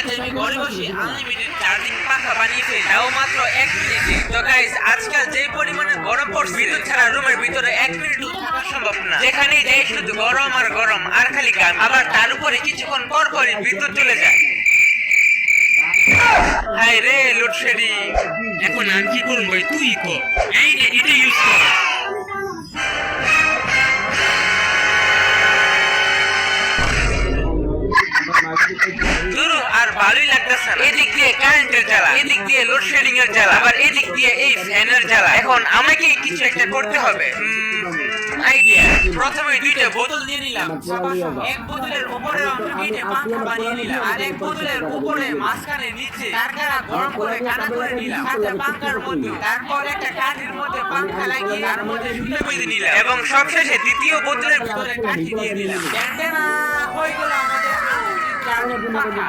আজ আমি ঘরে বসে আনলিমিটেড চার্জিং পাখা বানিয়েছি, তাও মাত্র 1 মিনিটে। তো গাইস, আজকাল যে পরিমাণে গরম পড়ছে, বিদ্যুৎ ছাড়া রুমের ভিতরে 1 মিনিটও থাকা সম্ভব না। যেখানেই যাই শুধু গরম আর গরম আর খালি গান। আবার তার উপরে কিছুক্ষণ পর পরই বিদ্যুৎ চলে যায়। হায় রে লোডশেডিং। এখন আর কি করবো ভাই, তুই কর। এই নে, এটা ইউজ কর। ধুরু, আর ভালোই লাগতেছে না। এদিক দিয়ে কারেন্টের জ্বালা, এদিক দিয়ে লোডশেডিং এর জ্বালা, আবার এদিক দিয়ে এই ফ্যানের জ্বালা। এখন আমাকে কিছু একটা করতে হবে। আইডিয়া। প্রথমে 2টা বোতল নিয়ে নিলাম। এক বোতলের উপরে অংশ কেটে পাখা বানিয়ে নিলাম, আর এক বোতলের উপরে মাঝখানে নিচে কারখানা গরম করে কানা করে নিলাম, সাথে পাখার মধ্যে। তারপর একটা কাঠির মধ্যে পাখা লাগিয়ে তার মধ্যে সুতা বেঁধে নিলাম, এবং সবশেষে দ্বিতীয় বোতলের ভিতরে কাঠি দিয়ে দিলাম। হয়ে গেল আমাদের আনলিমিটেড চার্জিং পাখা।